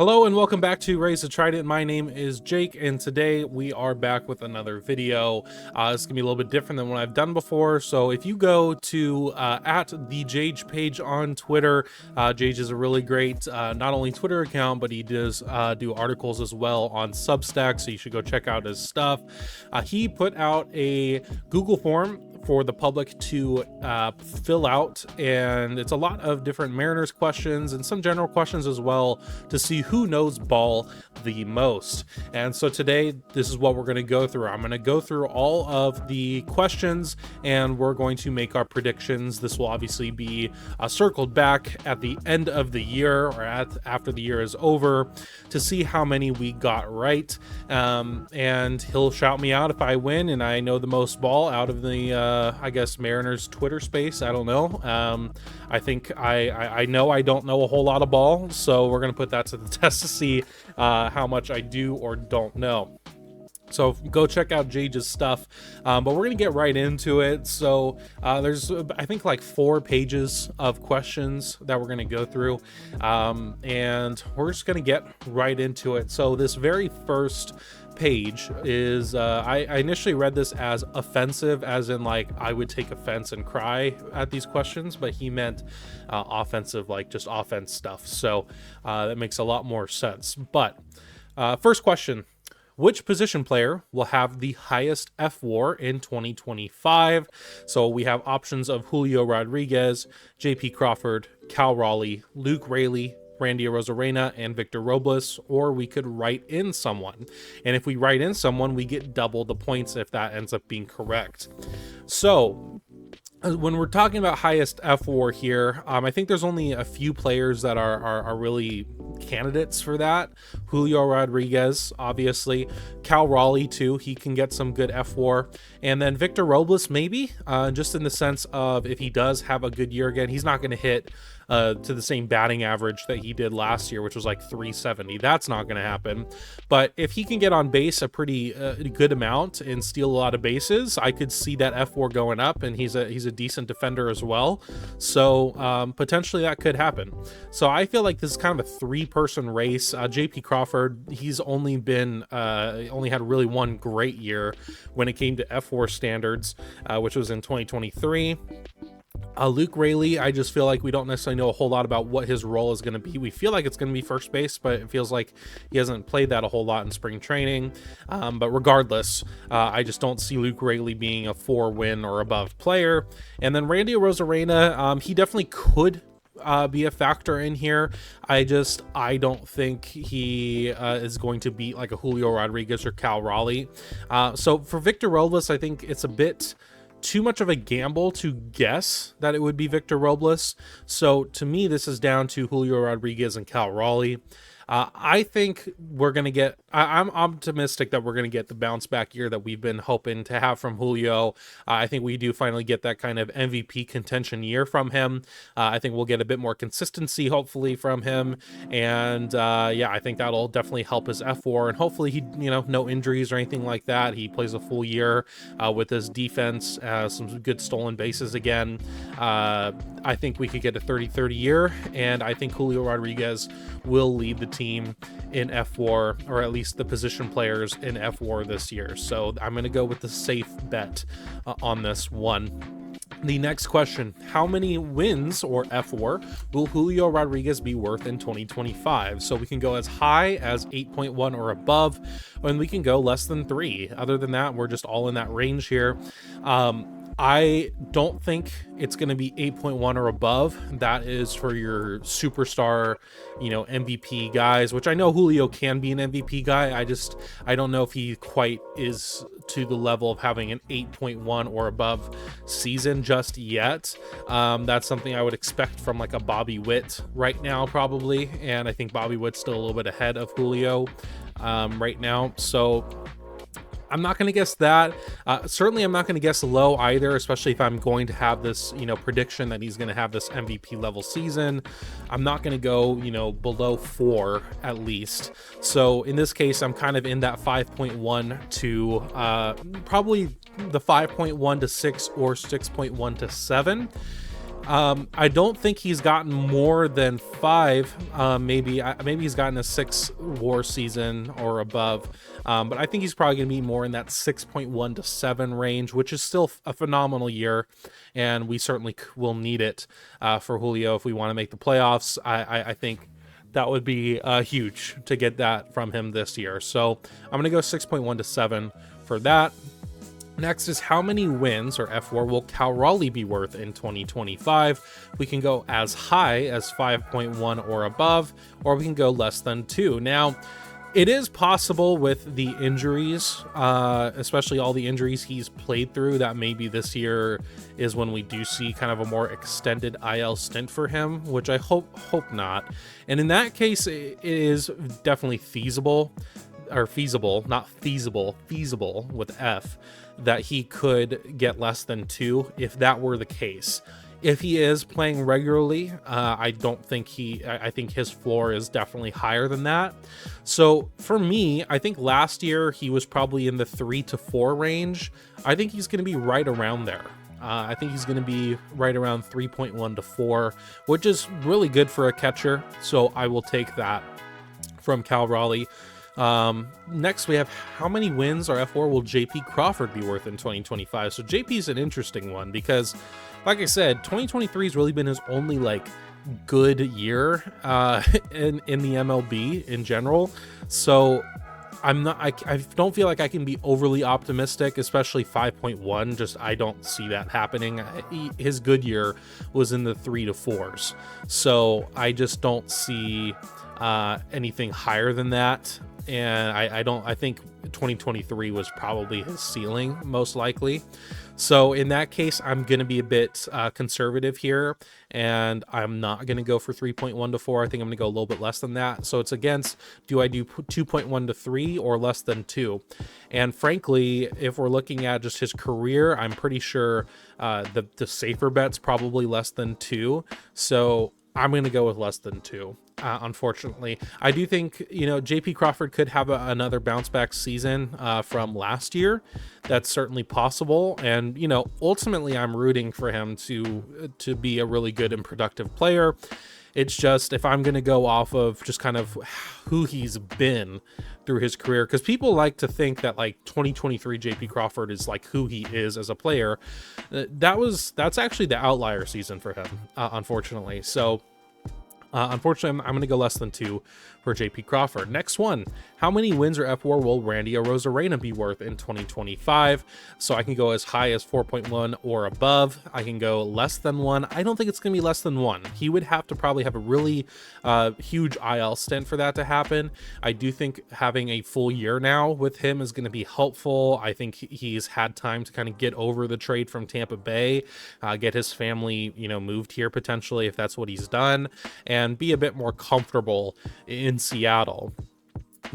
Hello and welcome back to Raise the Trident. My name is Jake, and today we are back with another video. It's gonna be a little bit different than what I've done before. So if you go to at the Jage page on Twitter, Jage is a really great not only Twitter account, but he does do articles as well on Substack. So you should go check out his stuff. He put out a Google form for the public to fill out, and it's a lot of different Mariners questions and some general questions as well to see who knows ball the most. And so today this is what we're going to go through. I'm going to go through all of the questions and we're going to make our predictions. This will obviously be circled back at the end of the year or after the year is over to see how many we got right, and he'll shout me out if I win and I know the most ball out of the I guess Mariners Twitter space. I don't know. I think I know I don't know a whole lot of ball, so we're gonna put that to the test to see how much I do or don't know. So go check out Jage's stuff, but we're gonna get right into it. So there's I think like 4 pages of questions that we're gonna go through, and we're just gonna get right into it. So this very first page is I initially read this as offensive, as in like I would take offense and cry at these questions, but he meant offensive, like just offense stuff. So that makes a lot more sense. But first question: which position player will have the highest F-WAR in 2025? So we have options of Julio Rodriguez, JP Crawford, Cal Raleigh, Luke Raley, Randy Arozarena, and Victor Robles, or we could write in someone. And if we write in someone, we get double the points if that ends up being correct. So when we're talking about highest F-WAR here, I think there's only a few players that are really candidates for that. Julio Rodriguez, obviously. Cal Raleigh, too. He can get some good F-WAR. And then Victor Robles, maybe, just in the sense of if he does have a good year again, he's not going to hit to the same batting average that he did last year, which was like 370. That's not going to happen. But if he can get on base a pretty good amount and steal a lot of bases, I could see that F-WAR going up, and he's a decent defender as well. So potentially that could happen. So I feel like this is kind of a 3-person race. JP Crawford, he's only had really one great year when it came to F-WAR standards, which was in 2023. Luke Raley, I just feel like we don't necessarily know a whole lot about what his role is going to be. We feel like it's going to be first base, but it feels like he hasn't played that a whole lot in spring training. But regardless, I just don't see Luke Raley being a 4-win or above player. And then Randy Arozarena, he definitely could be a factor in here. I don't think he is going to beat like a Julio Rodriguez or Cal Raleigh. So for Victor Robles, I think it's a bit too much of a gamble to guess that it would be Victor Robles. So to me, this is down to Julio Rodriguez and Cal Raleigh. I think we're going to get, I'm optimistic that we're going to get the bounce back year that we've been hoping to have from Julio. I think we do finally get that kind of MVP contention year from him. I think we'll get a bit more consistency, hopefully, from him. And yeah, I think that'll definitely help his F-WAR. And hopefully he, no injuries or anything like that. He plays a full year with his defense, some good stolen bases again. I think we could get a 30-30 year. And I think Julio Rodriguez will lead the team in F-WAR, or at least the position players in F-WAR this year. So I'm going to go with the safe bet on this one. The next question: how many wins or F-WAR will Julio Rodriguez be worth in 2025? So we can go as high as 8.1 or above, and we can go less than 3. Other than that, we're just all in that range here. I don't think it's going to be 8.1 or above. That is for your superstar, MVP guys, which I know Julio can be an MVP guy. I don't know if he quite is to the level of having an 8.1 or above season just yet. That's something I would expect from like a Bobby Witt right now, probably. And I think Bobby Witt's still a little bit ahead of Julio right now. So I'm not going to guess that. Certainly, I'm not going to guess low either, especially if I'm going to have this, prediction that he's going to have this MVP level season. I'm not going to go, below 4 at least. So in this case, I'm kind of in that 5.1 to probably the 5.1 to 6 or 6.1 to 7. I don't think he's gotten more than 5. Maybe he's gotten a 6 WAR season or above. But I think he's probably going to be more in that 6.1 to 7 range, which is still a phenomenal year, and we certainly will need it for Julio if we want to make the playoffs. I think that would be huge to get that from him this year. So I'm going to go 6.1 to 7 for that. Next is how many wins, or F4, will Cal Raleigh be worth in 2025? We can go as high as 5.1 or above, or we can go less than 2. Now, it is possible with the injuries, especially all the injuries he's played through, that maybe this year is when we do see kind of a more extended IL stint for him, which I hope not. And in that case, it is definitely feasible with F, that he could get less than 2 if that were the case. If he is playing regularly, I think his floor is definitely higher than that. So for me, I think last year he was probably in the 3 to 4 range. I think he's going to be right around there. I think he's going to be right around 3.1 to 4, which is really good for a catcher. So I will take that from Cal Raleigh. Next we have how many wins, or F4, will JP Crawford be worth in 2025? So JP is an interesting one because, like I said, 2023 has really been his only like good year in the MLB in general. So I don't feel like I can be overly optimistic, especially 5.1. Just I don't see that happening. His good year was in the 3 to 4s, so I just don't see anything higher than that. And I think 2023 was probably his ceiling, most likely. So in that case, I'm going to be a bit conservative here, and I'm not going to go for 3.1 to 4. I think I'm going to go a little bit less than that. So it's against, do I do 2.1 to 3 or less than 2? And frankly, if we're looking at just his career, I'm pretty sure the safer bet's probably less than 2. So I'm going to go with less than 2. Unfortunately, I do think, JP Crawford could have another bounce back season from last year. That's certainly possible. And, ultimately I'm rooting for him to be a really good and productive player. It's just, if I'm going to go off of just kind of who he's been through his career, because people like to think that like 2023 JP Crawford is like who he is as a player. That's actually the outlier season for him, unfortunately. So unfortunately, I'm going to go less than 2 for JP Crawford. Next one, how many wins or F4 will Randy Arozarena be worth in 2025? So I can go as high as 4.1 or above. I can go less than 1. I don't think it's going to be less than 1. He would have to probably have a really huge IL stint for that to happen. I do think having a full year now with him is going to be helpful. I think he's had time to kind of get over the trade from Tampa Bay, get his family, moved here potentially if that's what he's done, and be a bit more comfortable in Seattle.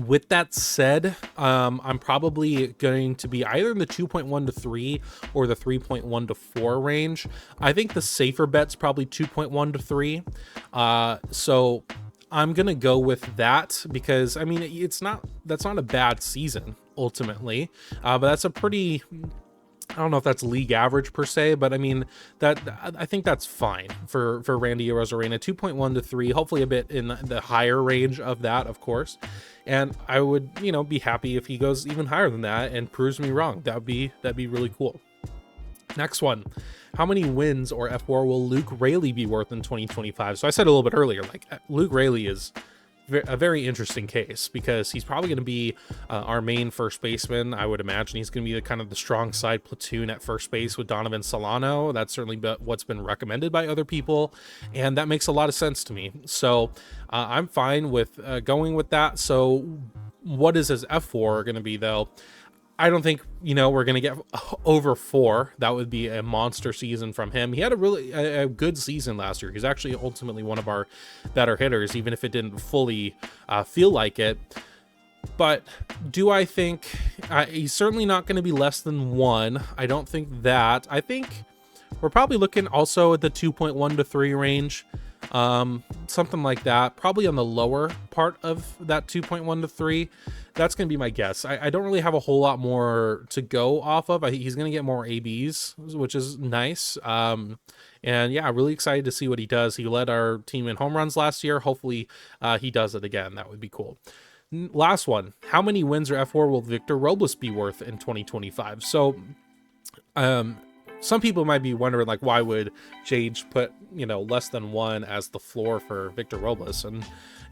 With that said, I'm probably going to be either in the 2.1 to 3 or the 3.1 to 4 range. I think the safer bet's probably 2.1 to 3. So I'm going to go with that because, that's not a bad season ultimately, but that's a pretty, I don't know if that's league average per se, but I think that's fine for Randy Arozarena. 2.1 to 3, hopefully a bit in the higher range of that, of course. And I would, be happy if he goes even higher than that and proves me wrong. That'd be really cool. Next one, how many wins or F4 will Luke Raley be worth in 2025? So I said a little bit earlier, like Luke Raley is a very interesting case because he's probably going to be our main first baseman. I would imagine he's going to be the strong side platoon at first base with Donovan Solano. That's certainly what's been recommended by other people, and that makes a lot of sense to me. So I'm fine with going with that. So what is his F4 going to be though? I don't think, we're going to get over 4. That would be a monster season from him. He had a good season last year. He's actually ultimately one of our better hitters, even if it didn't fully feel like it. But do I think he's certainly not going to be less than 1? I don't think that. I think we're probably looking also at the 2.1 to 3 range. something like that, probably on the lower part of that 2.1 to 3. That's going to be my guess. I don't really have a whole lot more to go off of. He's going to get more ABs, which is nice. And yeah, really excited to see what he does. He led our team in home runs last year. Hopefully he does it again. That would be cool. Last one. How many wins or F4 will Victor Robles be worth in 2025? So some people might be wondering, like, why would Jage put, less than 1 as the floor for Victor Robles? And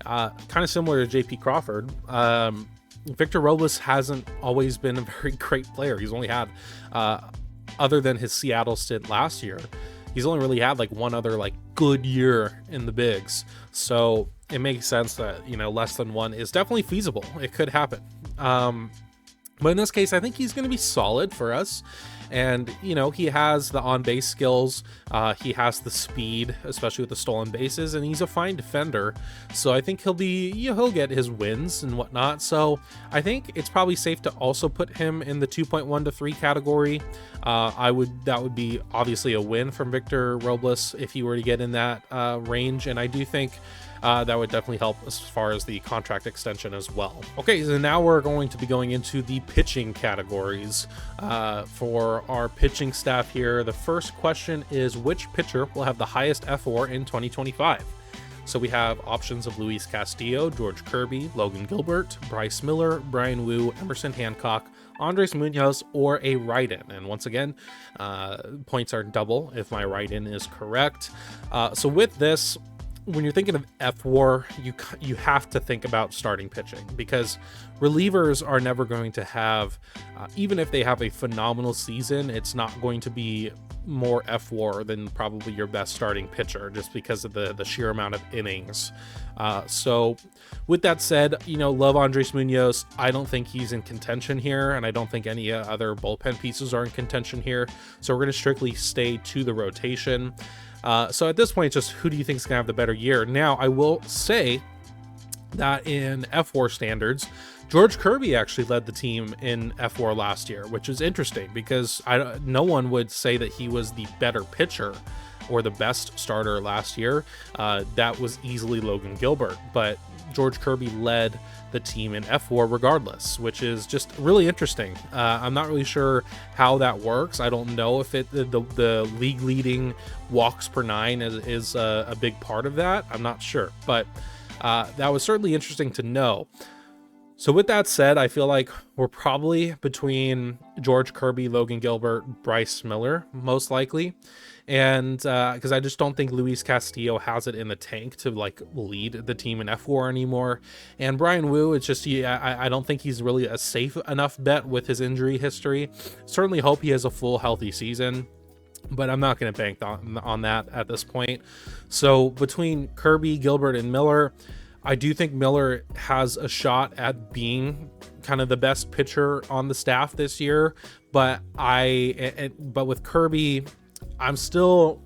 kind of similar to JP Crawford, Victor Robles hasn't always been a very great player. He's only had, other than his Seattle stint last year, he's only really had like one other like good year in the bigs. So it makes sense that, less than 1 is definitely feasible. It could happen. But in this case, I think he's going to be solid for us. And, he has the on-base skills. He has the speed, especially with the stolen bases, and he's a fine defender. So I think he'll get his wins and whatnot. So I think it's probably safe to also put him in the 2.1 to 3 category. That would be obviously a win from Victor Robles if he were to get in that range. And I do think that would definitely help as far as the contract extension as well. Okay, so now we're going to be going into the pitching categories for our pitching staff here. The first question is, which pitcher will have the highest F4 in 2025? So we have options of Luis Castillo, George Kirby, Logan Gilbert, Bryce Miller, Brian Wu, Emerson Hancock, Andres Munoz, or a write-in. And once again, points are double if my write-in is correct. So with this, when you're thinking of F4, you have to think about starting pitching, because relievers are never going to have, even if they have a phenomenal season, it's not going to be more F4 than probably your best starting pitcher, just because of the sheer amount of innings. So with that said, love Andres Munoz. I don't think he's in contention here, and I don't think any other bullpen pieces are in contention here. So we're going to strictly stay to the rotation. So at this point, just who do you think is going to have the better year? Now, I will say that in F4 standards, George Kirby actually led the team in F4 last year, which is interesting because no one would say that he was the better pitcher or the best starter last year. That was easily Logan Gilbert, but George Kirby led the team in F4 regardless, which is just really interesting. I'm not really sure how that works. I don't know if the league leading walks per 9 is a big part of that. I'm not sure, but that was certainly interesting to know. So with that said, I feel like we're probably between George Kirby, Logan Gilbert, Bryce Miller, most likely. And because I just don't think Luis Castillo has it in the tank to like lead the team in F4 anymore. And Brian Wu, it's just, I don't think he's really a safe enough bet with his injury history. Certainly hope he has a full healthy season, but I'm not going to bank on that at this point. So between Kirby, Gilbert, and Miller, I do think Miller has a shot at being kind of the best pitcher on the staff this year, but with Kirby, I'm still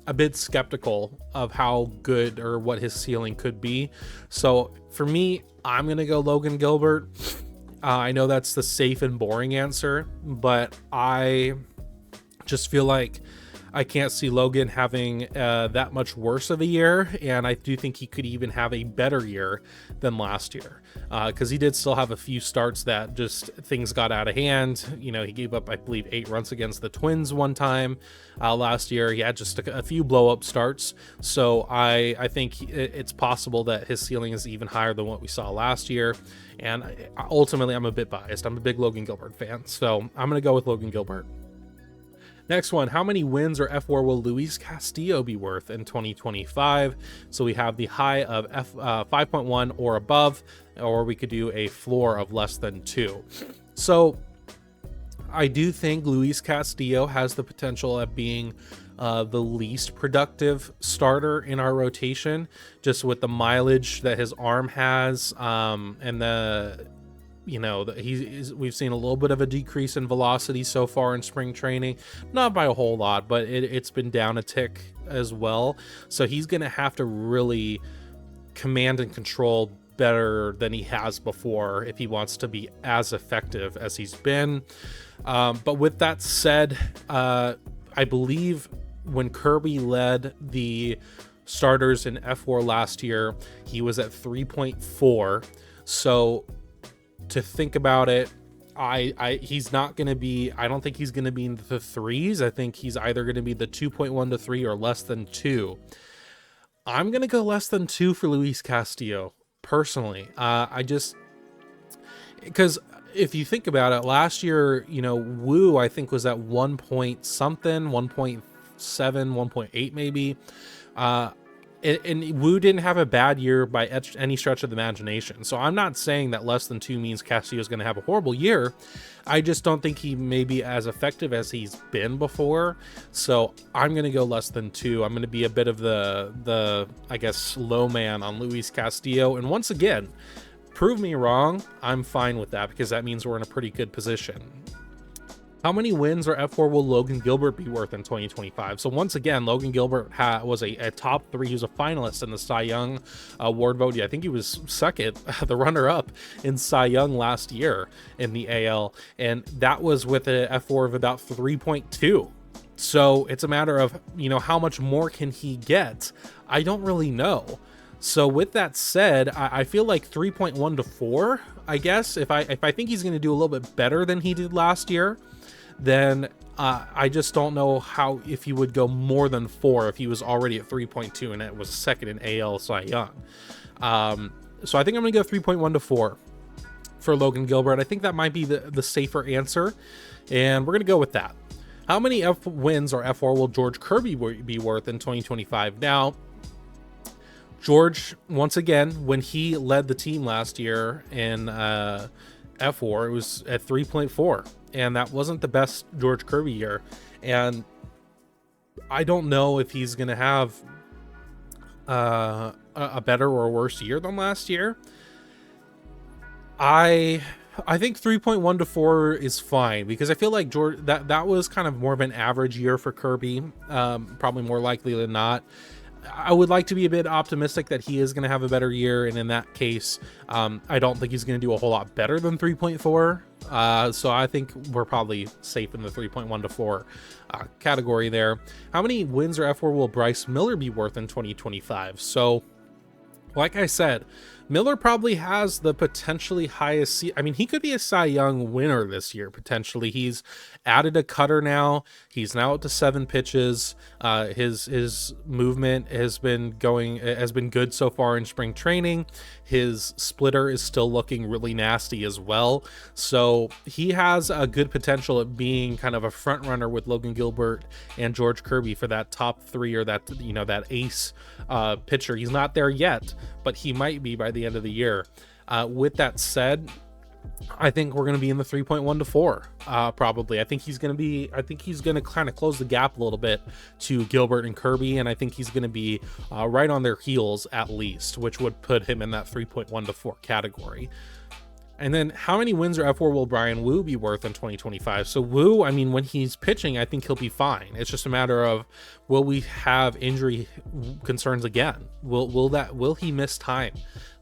a bit skeptical of how good or what his ceiling could be. So for me, I'm going to go Logan Gilbert. I know that's the safe and boring answer, but I just feel like I can't see Logan having that much worse of a year, and I do think he could even have a better year than last year, because he did still have a few starts that just things got out of hand. He gave up, I believe, 8 runs against the Twins one time last year. He had just a few blow-up starts, so I think it's possible that his ceiling is even higher than what we saw last year, and ultimately I'm a bit biased. I'm a big Logan Gilbert fan, so I'm going to go with Logan Gilbert. Next one, how many wins or F4 will Luis Castillo be worth in 2025? So we have the high of 5.1 or above, or we could do a floor of less than 2. So I do think Luis Castillo has the potential of being the least productive starter in our rotation, just with the mileage that his arm has, and we've seen a little bit of a decrease in velocity so far in spring training, not by a whole lot, but it's been down a tick as well. So he's going to have to really command and control better than he has before if he wants to be as effective as he's been. But with that said, I believe when Kirby led the starters in F4 last year, he was at 3.4. So to think about it, he's not going to be, I don't think he's going to be in the threes. I think he's either going to be the 2.1 to 3 or less than 2. I'm going to go less than 2 for Luis Castillo personally. Because if you think about it, last year, you know, Wu, I think, was at 1 point something, 1.7, 1.8 maybe. And Wu didn't have a bad year by any stretch of the imagination. So I'm not saying that less than 2 means Castillo is going to have a horrible year. I just don't think he may be as effective as he's been before. So I'm going to go less than 2. I'm going to be a bit of the I guess, low man on Luis Castillo. And once again, prove me wrong. I'm fine with that because that means we're in a pretty good position. How many wins or F4 will Logan Gilbert be worth in 2025? So once again, Logan Gilbert was a top 3. He was a finalist in the Cy Young award vote. Yeah, I think he was second, the runner-up in Cy Young last year in the AL, and that was with a F4 of about 3.2. So it's a matter of, you know, how much more can he get? I don't really know. So with that said, I feel like 3.1 to 4, I guess. If I think he's going to do a little bit better than he did last year, then I just don't know if he would go more than 4 if he was already at 3.2 and it was second in AL Cy Young. So I think I'm going to go 3.1 to 4 for Logan Gilbert. I think that might be the safer answer, and we're going to go with that. How many F wins or F4 will George Kirby be worth in 2025? Now, George, once again, when he led the team last year in F4, it was at 3.4, and that wasn't the best George Kirby year. And I don't know if he's going to have a better or worse year than last year. I think 3.1 to 4 is fine, because I feel like George, that was kind of more of an average year for Kirby, probably more likely than not. I would like to be a bit optimistic that he is going to have a better year, and in that case, I don't think he's going to do a whole lot better than 3.4. So I think we're probably safe in the 3.1 to 4 category there. How many wins or F4 will Bryce Miller be worth in 2025? So, like I said, Miller probably has the potentially highest. I mean, he could be a Cy Young winner this year, potentially. He's added a cutter now. He's now up to 7 pitches. His movement has been good so far in spring training. His splitter is still looking really nasty as well. So he has a good potential at being kind of a front runner with Logan Gilbert and George Kirby for that top 3, or that, you know, that ace pitcher. He's not there yet, but he might be by the end of the year. With that said, I think we're going to be in the 3.1 to 4, probably. I think he's going to kind of close the gap a little bit to Gilbert and Kirby, and I think he's going to be right on their heels at least, which would put him in that 3.1 to 4 category. And then how many wins or F4 will Brian Wu be worth in 2025? So Wu, I mean, when he's pitching, I think he'll be fine. It's just a matter of, will we have injury concerns again? Will he miss time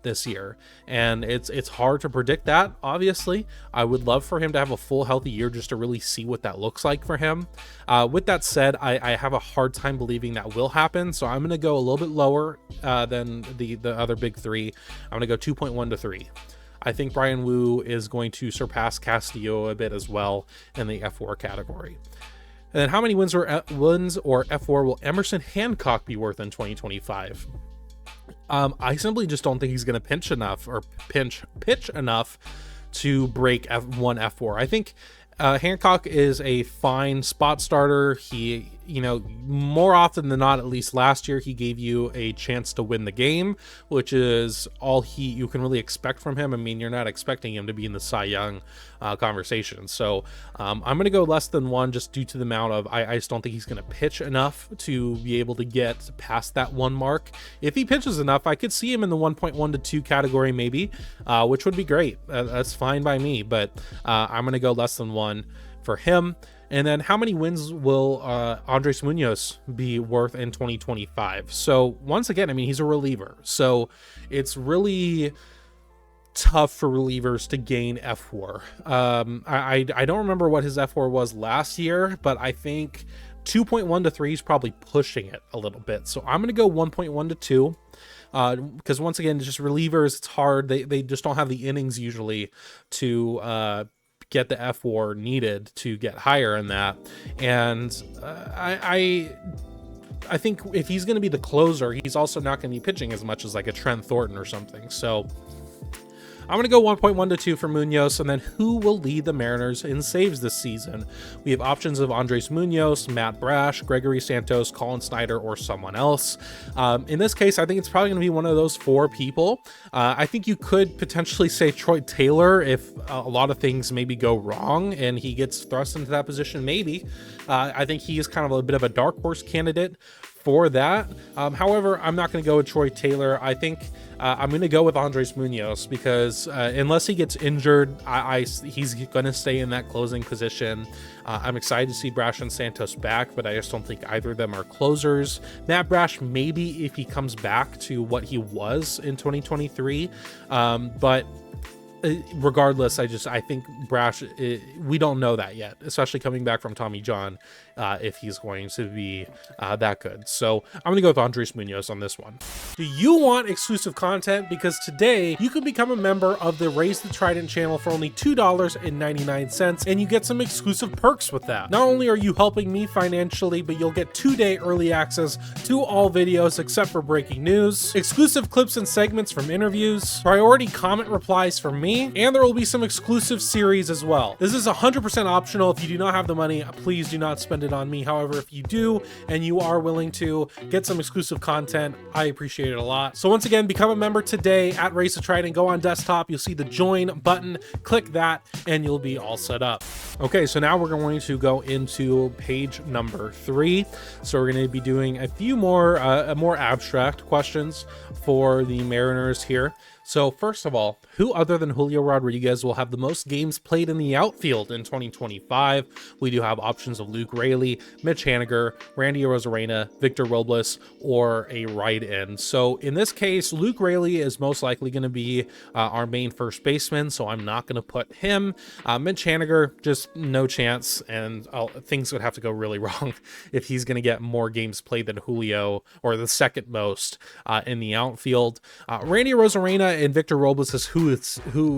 this year? And it's hard to predict that, obviously. I would love for him to have a full healthy year just to really see what that looks like for him. With that said, I have a hard time believing that will happen, so I'm going to go a little bit lower than the other big 3. I'm going to go 2.1 to 3. I think Brian Wu is going to surpass Castillo a bit as well in the F4 category. And then how many wins or F4 will Emerson Hancock be worth in 2025? I simply just don't think he's going to pitch enough to break F1 F4. I think Hancock is a fine spot starter. He, you know, more often than not, at least last year, he gave you a chance to win the game, which is all you can really expect from him. I mean, you're not expecting him to be in the Cy Young conversation. So I'm going to go less than 1, just due to the amount of, I just don't think he's going to pitch enough to be able to get past that 1 mark. If he pitches enough, I could see him in the 1.1 to 2 category maybe, which would be great. That's fine by me, but I'm going to go less than 1 for him. And then how many wins will Andres Munoz be worth in 2025? So once again, I mean, he's a reliever, so it's really tough for relievers to gain F4. I don't remember what his F4 was last year, but I think 2.1 to 3 is probably pushing it a little bit. So I'm going to go 1.1 to 2. Because once again, just relievers, it's hard. They just don't have the innings usually to get the F-WAR needed to get higher in that. And I think if he's going to be the closer, he's also not going to be pitching as much as like a Trent Thornton or something. So I'm going to go 1.1 to 2 for Munoz. And then who will lead the Mariners in saves this season? We have options of Andres Munoz, Matt Brash, Gregory Santos, Colin Snyder, or someone else. In this case, I think it's probably going to be one of those 4 people. I think you could potentially say Troy Taylor if a lot of things maybe go wrong and he gets thrust into that position. Maybe. I think he is kind of a bit of a dark horse candidate for that. However, I'm not going to go with Troy Taylor. I think I'm going to go with Andres Munoz because unless he gets injured, he's going to stay in that closing position. I'm excited to see Brash and Santos back, but I just don't think either of them are closers. Matt Brash, maybe if he comes back to what he was in 2023, but regardless, I think Brash, we don't know that yet, especially coming back from Tommy John, if he's going to be that good. So I'm going to go with Andres Munoz on this one. Do you want exclusive content? Because today you can become a member of the Raise the Trident channel for only $2.99, and you get some exclusive perks with that. Not only are you helping me financially, but you'll get 2-day early access to all videos except for breaking news, exclusive clips and segments from interviews, priority comment replies from me, and there will be some exclusive series as well. This is 100% optional. If you do not have the money, please do not spend it on me. However, if you do and you are willing to get some exclusive content, I appreciate it a lot. So once again, become a member today at Race to Trident. Go on desktop, you'll see the join button, click that, and you'll be all set up. Okay, so now we're going to go into page number 3. So we're going to be doing a few more more abstract questions for the Mariners here. So first of all, who other than Julio Rodriguez will have the most games played in the outfield in 2025? We do have options of Luke Raley, Mitch Haniger, Randy Arozarena, Victor Robles, or a right-in. So in this case, Luke Raley is most likely going to be our main first baseman, so I'm not going to put him. Mitch Haniger, just no chance, and things would have to go really wrong if he's going to get more games played than Julio, or the second most in the outfield. Randy Arozarena and Victor Robles is who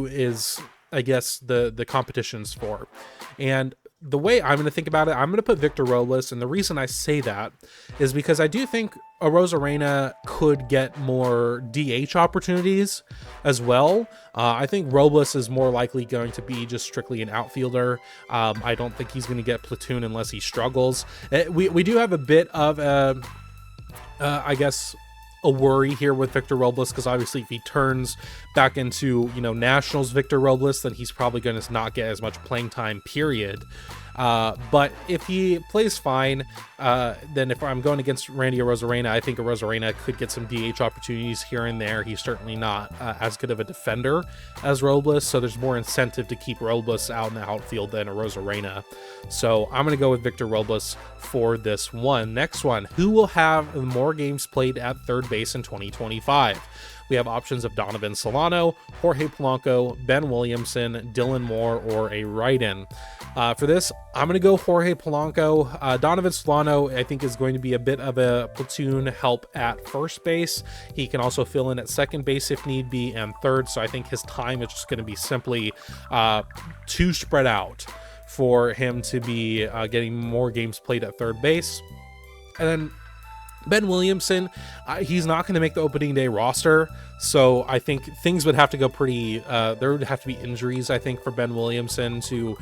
is I guess the competition's for. And the way I'm going to think about it, I'm going to put Victor Robles, and the reason I say that is because I do think Arozarena could get more DH opportunities as well. I think Robles is more likely going to be just strictly an outfielder. I don't think he's going to get platoon unless he struggles. We do have a bit of I guess a worry here with Victor Robles, because obviously if he turns back into, Nationals Victor Robles, then he's probably going to not get as much playing time, period. But if he plays fine, then if I'm going against Randy Arozarena, I think Arozarena could get some DH opportunities here and there. He's certainly not as good of a defender as Robles, so there's more incentive to keep Robles out in the outfield than Arozarena. So I'm going to go with Victor Robles for this one. Next one, who will have more games played at third base in 2025? We have options of Donovan Solano, Jorge Polanco, Ben Williamson, Dylan Moore, or a right-in. For this, I'm going to go Jorge Polanco. Donovan Solano, I think, is going to be a bit of a platoon help at first base. He can also fill in at second base if need be, and third, so I think his time is just going to be simply too spread out for him to be getting more games played at third base. And then Ben Williamson, he's not going to make the opening day roster, so I think things would have to go pretty, there would have to be injuries, I think, for Ben Williamson to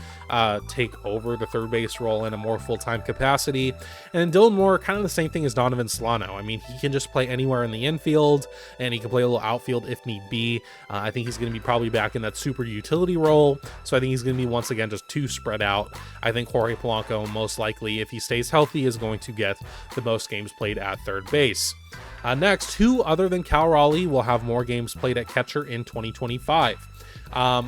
take over the third base role in a more full-time capacity. And Dylan Moore, kind of the same thing as Donovan Solano. I mean, he can just play anywhere in the infield, and he can play a little outfield if need be. I think he's going to be probably back in that super utility role, so I think he's going to be, once again, just too spread out. I think Jorge Polanco, most likely, if he stays healthy, is going to get the most games played at third base. Next, who other than Cal Raleigh will have more games played at catcher in 2025?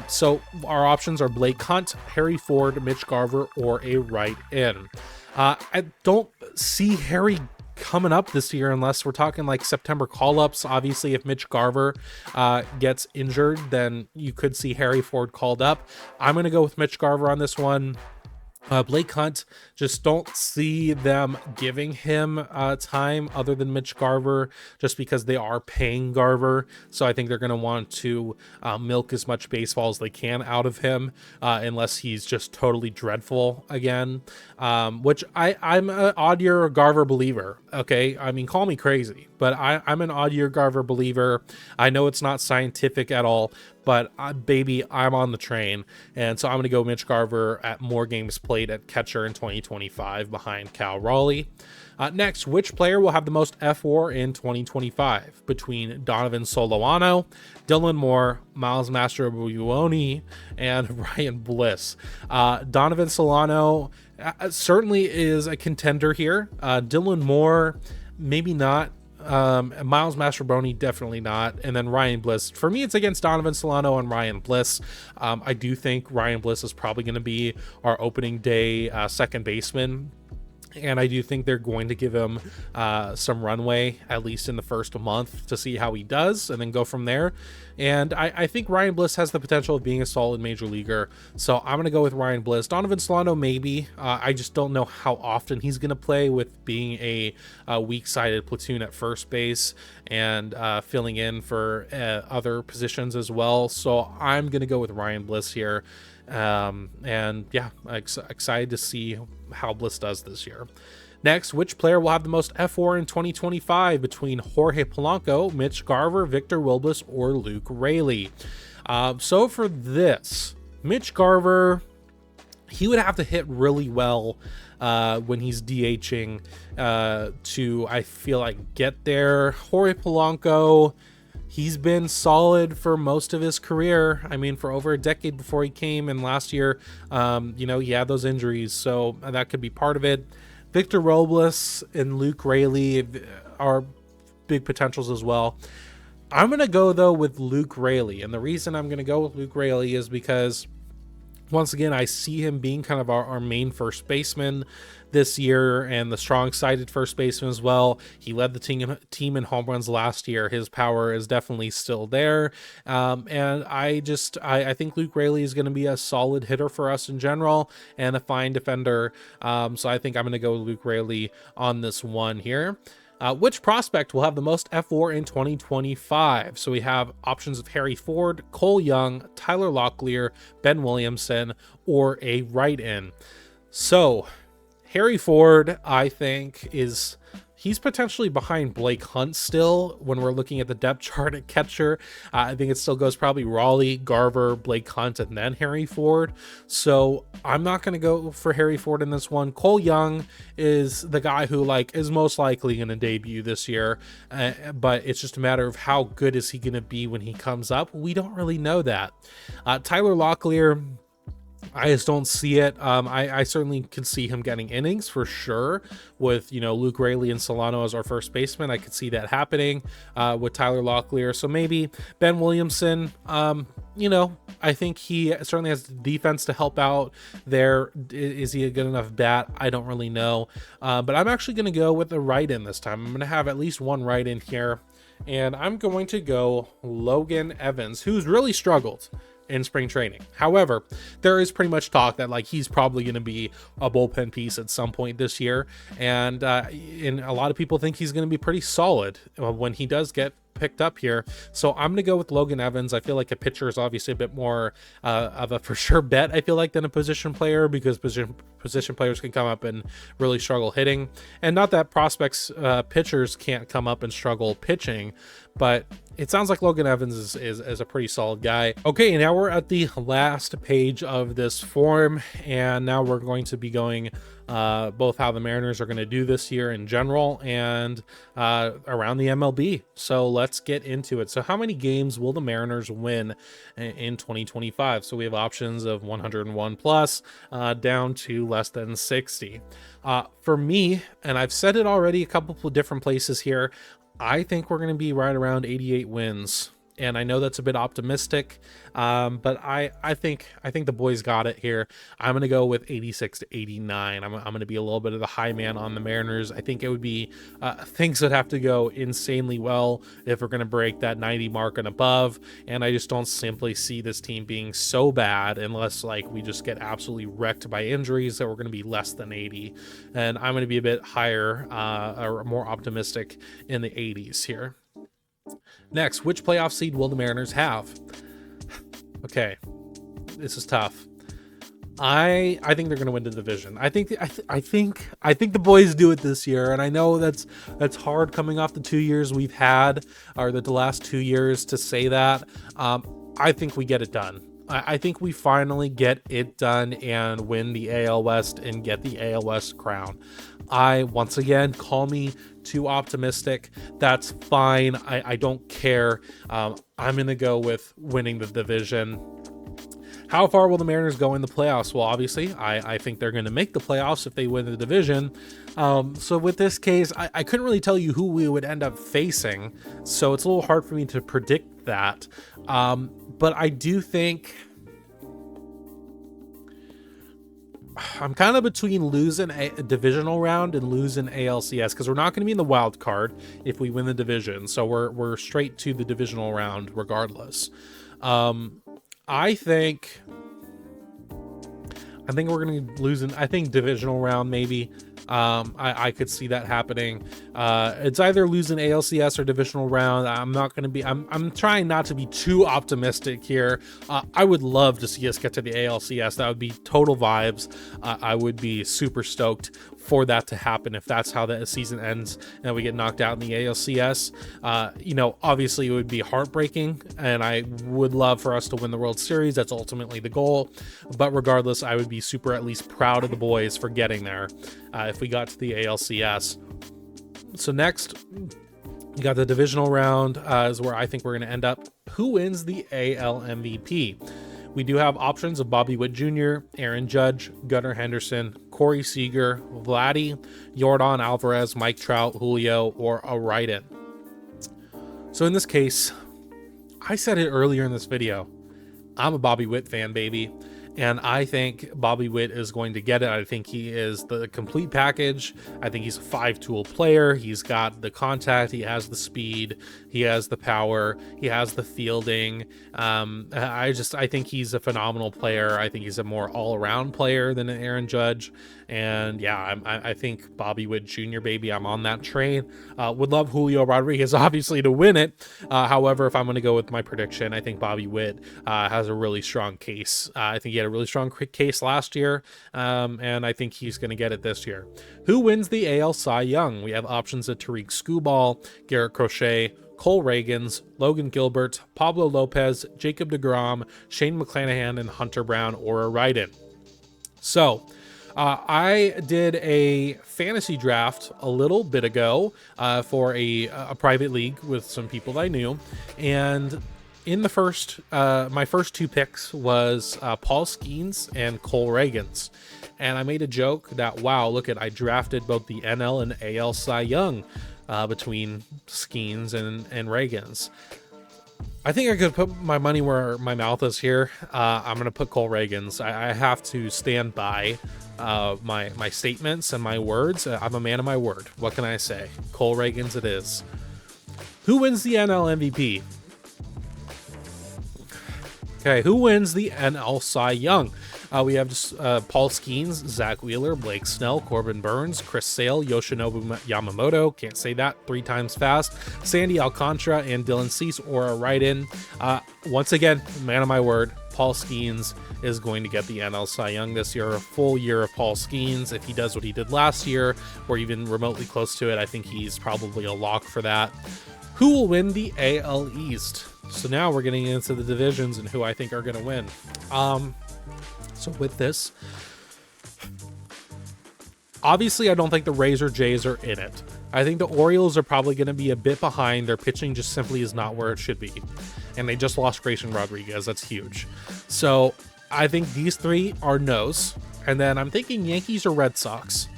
So our options are Blake Hunt, Harry Ford, Mitch Garver, or a right-in. I don't see Harry coming up this year unless we're talking like September call-ups. Obviously, if Mitch Garver gets injured, then you could see Harry Ford called up. I'm going to go with Mitch Garver on this one. Blake Hunt, just don't see them giving him time other than Mitch Garver, just because they are paying Garver. So I think they're going to want to milk as much baseball as they can out of him, unless he's just totally dreadful again, which I'm an odd year Garver believer. Okay, I mean, call me crazy, but I'm an odd year Garver believer. I know it's not scientific at all, but baby, I'm on the train. And so I'm going to go Mitch Garver at more games played at catcher in 2025 behind Cal Raleigh. Next, which player will have the most F4 in 2025? Between Donovan Solano, Dylan Moore, Miles Mastrobuoni, and Ryan Bliss. Donovan Solano certainly is a contender here. Dylan Moore, maybe not. Miles Mastrobuoni, definitely not. And then Ryan Bliss. For me, it's against Donovan Solano and Ryan Bliss. I do think Ryan Bliss is probably going to be our opening day second baseman. And I do think they're going to give him some runway, at least in the first month, to see how he does and then go from there. And I think Ryan Bliss has the potential of being a solid major leaguer. So I'm going to go with Ryan Bliss. Donovan Solano, maybe. I just don't know how often he's going to play with being a weak-sided platoon at first base and filling in for other positions as well. So I'm going to go with Ryan Bliss here. And yeah, excited to see how Bliss does this year. Next, which player will have the most F4 in 2025 between Jorge Polanco, Mitch Garver, Victor Wilbus, or Luke Raley? So for this, Mitch Garver, he would have to hit really well when he's DHing to, I feel like, get there. Jorge Polanco, he's been solid for most of his career. I mean, for over a decade before he came, and last year, he had those injuries, so that could be part of it. Victor Robles and Luke Raley are big potentials as well. I'm going to go, though, with Luke Raley, and the reason I'm going to go with Luke Raley is because, once again, I see him being kind of our main first baseman this year, and the strong-sided first baseman as well. He led the team in home runs last year. His power is definitely still there, and I think Luke Raley is going to be a solid hitter for us in general and a fine defender. So I think I'm going to go with Luke Raley on this one here. Which prospect will have the most F4 in 2025? So we have options of Harry Ford, Cole Young, Tyler Locklear, Ben Williamson, or a write-in. So Harry Ford, I think, he's potentially behind Blake Hunt still when we're looking at the depth chart at catcher. I think it still goes probably Raleigh, Garver, Blake Hunt, and then Harry Ford. So I'm not going to go for Harry Ford in this one. Cole Young is the guy who is most likely going to debut this year, but it's just a matter of how good is he going to be when he comes up. We don't really know that. Tyler Locklear, I just don't see it. I certainly could see him getting innings for sure with, Luke Raley and Solano as our first baseman. I could see that happening with Tyler Locklear. So maybe Ben Williamson, I think he certainly has the defense to help out there. Is he a good enough bat? I don't really know. But I'm actually going to go with a write-in this time. I'm going to have at least one write-in here. And I'm going to go Logan Evans, who's really struggled in spring training. However, there is pretty much talk that he's probably going to be a bullpen piece at some point this year, and a lot of people think he's going to be pretty solid when he does get picked up here. So I'm going to go with Logan Evans. I feel like a pitcher is obviously a bit more of a for sure bet, I feel like, than a position player, because position players can come up and really struggle hitting. And not that prospects, pitchers can't come up and struggle pitching, but it sounds like Logan Evans is a pretty solid guy. Okay, now we're at the last page of this form, and now we're going to be going both how the Mariners are going to do this year in general and around the MLB. So let's get into it. So how many games will the Mariners win in 2025? So we have options of 101 plus down to less than 60. For me, and I've said it already a couple of different places here, I think we're going to be right around 88 wins and I know that's a bit optimistic, but I think the boys got it here. I'm gonna go with 86 to 89. I'm gonna be a little bit of the high man on the Mariners. I think it would be things that have to go insanely well if we're gonna break that 90 mark and above, and I just don't simply see this team being so bad unless like we just get absolutely wrecked by injuries that we're gonna be less than 80. And I'm gonna be a bit higher or more optimistic in the 80s here. Next, which playoff seed will the Mariners have? Okay, this is tough. I think they're going to win the division. I think the boys do it this year, and I know that's hard coming off the 2 years we've had, or the last 2 years, to say that. I think we get it done. I think we finally get it done and win the AL West and get the AL West crown. Once again, call me too optimistic. That's fine. I don't care. I'm going to go with winning the division. How far will the Mariners go in the playoffs? Well, obviously, I think they're going to make the playoffs if they win the division. So with this case, I couldn't really tell you who we would end up facing, so it's a little hard for me to predict that. But I do think I'm kind of between losing a divisional round and losing ALCS, because we're not going to be in the wild card if we win the division. So we're straight to the divisional round regardless. I think we're going to lose I think divisional round maybe. I could see that happening. It's either losing ALCS or divisional round. I'm trying not to be too optimistic here. I would love to see us get to the ALCS. That would be total vibes. I would be super stoked for that to happen if that's how the season ends and we get knocked out in the ALCS. Obviously it would be heartbreaking, and I would love for us to win the World Series. That's ultimately the goal. But regardless, I would be super at least proud of the boys for getting there if we got to the ALCS. So next, we got the divisional round is where I think we're going to end up. Who wins the AL MVP? We do have options of Bobby Witt Jr., Aaron Judge, Gunnar Henderson, Corey Seager, Vladdy, Yordan Alvarez, Mike Trout, Julio, or a write-in. So in this case, I said it earlier in this video, I'm a Bobby Witt fan, baby. And I think Bobby Witt is going to get it. I think he is the complete package. I think he's a 5-tool player. He's got the contact. He has the speed. He has the power. He has the fielding. I think he's a phenomenal player. I think he's a more all-around player than an Aaron Judge. And yeah, I think Bobby Witt Jr., baby, I'm on that train. Would love Julio Rodriguez, obviously, to win it. However, if I'm going to go with my prediction, I think Bobby Witt has a really strong case. I think he had a really strong case last year, and I think he's going to get it this year. Who wins the AL Cy Young? We have options of Tariq Skubal, Garrett Crochet, Cole Ragans, Logan Gilbert, Pablo Lopez, Jacob deGrom, Shane McClanahan, and Hunter Brown, or a write-in. So I did a fantasy draft a little bit ago for a private league with some people that I knew, and in the first, my first 2 picks was Paul Skeens and Cole Ragans. And I made a joke that, wow, look at, I drafted both the NL and AL Cy Young between Skeens and Ragans. I think I could put my money where my mouth is here. I'm going to put Cole Ragans. I have to stand by my statements and my words. I'm a man of my word. What can I say? Cole Ragans it is. Who wins the NL MVP? Okay, who wins the NL Cy Young? We have Paul Skeens, Zach Wheeler, Blake Snell, Corbin Burns, Chris Sale, Yoshinobu Yamamoto, can't say that 3 times fast, Sandy Alcantara, and Dylan Cease, or a write-in. Once again, man of my word, Paul Skeens is going to get the NL Cy Young this year. A full year of Paul Skeens. If he does what he did last year, or even remotely close to it, I think he's probably a lock for that. Who will win the AL East? So now we're getting into the divisions and who I think are going to win. So with this, obviously I don't think the Rays or Jays are in it. I think the Orioles are probably going to be a bit behind. Their pitching just simply is not where it should be. And they just lost Grayson Rodriguez. That's huge. So I think these 3 are no's. And then I'm thinking Yankees or Red Sox.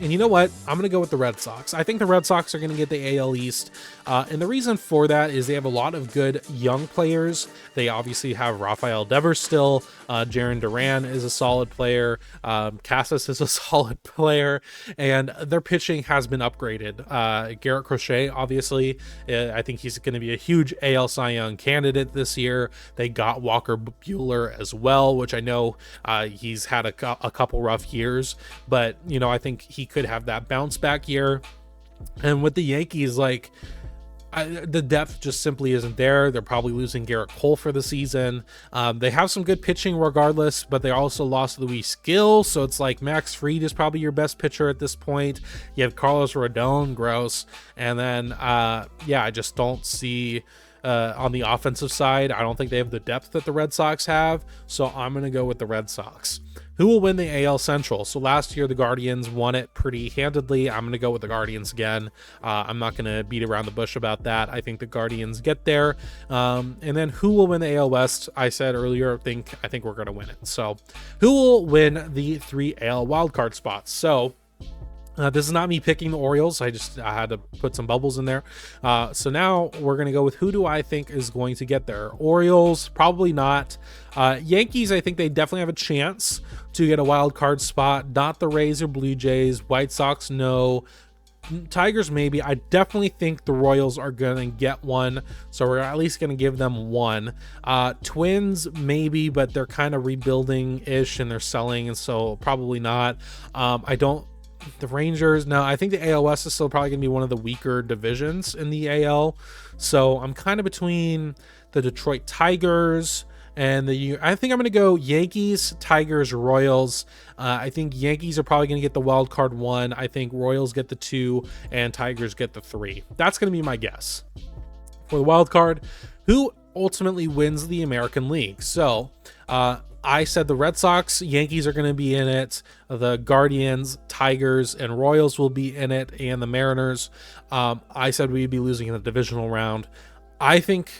And you know what? I'm going to go with the Red Sox. I think the Red Sox are going to get the AL East. And the reason for that is they have a lot of good young players. They obviously have Rafael Devers still. Jaron Duran is a solid player. Casas is a solid player. And their pitching has been upgraded. Garrett Crochet, obviously, I think he's going to be a huge AL Cy Young candidate this year. They got Walker Buehler as well, which I know he's had a couple rough years. But, you know, I think he could have that bounce back year. And with the Yankees, like, the depth just simply isn't there. They're probably losing Garrett Cole for the season. They have some good pitching regardless, but they also lost Luis Gil, so it's like Max Fried is probably your best pitcher at this point. You have Carlos Rodon, gross. And then yeah, I just don't see on the offensive side, I don't think they have the depth that the Red Sox have, so I'm going to go with the Red Sox. Who will win the AL Central? So last year, the Guardians won it pretty handedly. I'm going to go with the Guardians again. I'm not going to beat around the bush about that. I think the Guardians get there. And then who will win the AL West? I said earlier, I think we're going to win it. So who will win the 3 AL wildcard spots? So this is not me picking the Orioles. I had to put some bubbles in there. So now we're going to go with who do I think is going to get there. Orioles, probably not. Yankees, I think they definitely have a chance to get a wild card spot. Not the Rays or Blue Jays. White Sox, no. Tigers, maybe. I definitely think the Royals are going to get one, so we're at least going to give them one. Twins, maybe, but they're kind of rebuilding-ish and they're selling, and so probably not. The Rangers, no, I think the AL West is still probably going to be one of the weaker divisions in the AL. So I'm kind of between the Detroit Tigers and I think I'm going to go Yankees, Tigers, Royals. I think Yankees are probably going to get the wild card 1. I think Royals get the 2 and Tigers get the 3. That's going to be my guess. For the wild card, who ultimately wins the American League? So, I said the Red Sox, Yankees are going to be in it. The Guardians, Tigers, and Royals will be in it, and the Mariners. I said we'd be losing in the divisional round. I think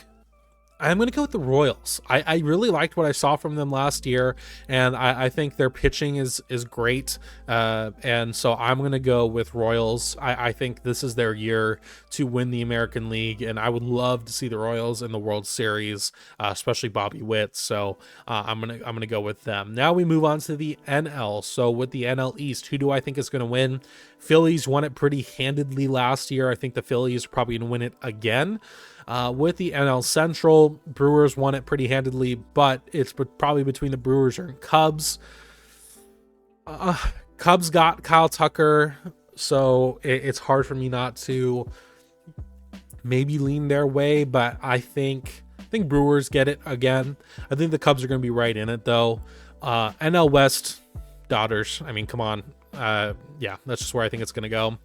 I'm going to go with the Royals. I really liked what I saw from them last year, and I think their pitching is great. And so I'm going to go with Royals. I think this is their year to win the American League, and I would love to see the Royals in the World Series, especially Bobby Witt. So I'm gonna go with them. Now we move on to the NL. So with the NL East, who do I think is going to win? Phillies won it pretty handedly last year. I think the Phillies are probably going to win it again. With the NL Central, Brewers won it pretty handedly, but it's probably between the Brewers and Cubs. Cubs got Kyle Tucker, so it's hard for me not to maybe lean their way, but I think Brewers get it again. I think the Cubs are going to be right in it, though. NL West, Dodgers. I mean, come on. Yeah, that's just where I think it's going to go.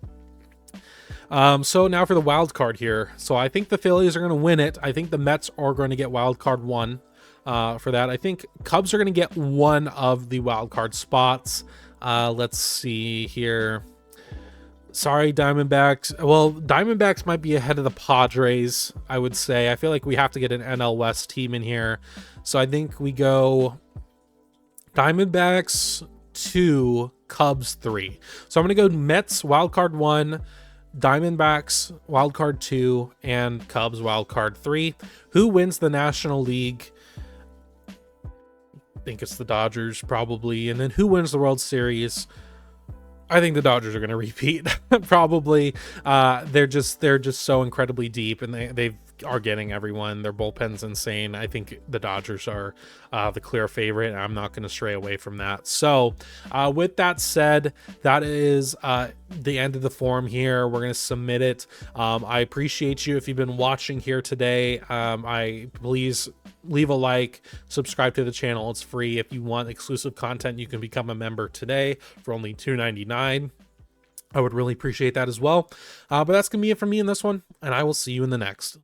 So now for the wild card here. So I think the Phillies are going to win it. I think the Mets are going to get wild card 1 for that. I think Cubs are going to get one of the wild card spots. Let's see here. Sorry, Diamondbacks. Well, Diamondbacks might be ahead of the Padres, I would say. I feel like we have to get an NL West team in here. So I think we go Diamondbacks 2, Cubs 3. So I'm going to go Mets wildcard 1, Diamondbacks wildcard 2, and Cubs wildcard 3. Who wins the National League? I think it's the Dodgers probably. And then who wins the World Series? I think the Dodgers are going to repeat probably. They're just so incredibly deep, and they are getting everyone. Their bullpen's insane. I think the Dodgers are the clear favorite, and I'm not going to stray away from that. So with that said, that is the end of the form here. We're going to submit it. I appreciate you if you've been watching here today. Please leave a like, subscribe to the channel. It's free. If you want exclusive content, you can become a member today for only $2.99. I would really appreciate that as well. But that's going to be it from me in this one, and I will see you in the next.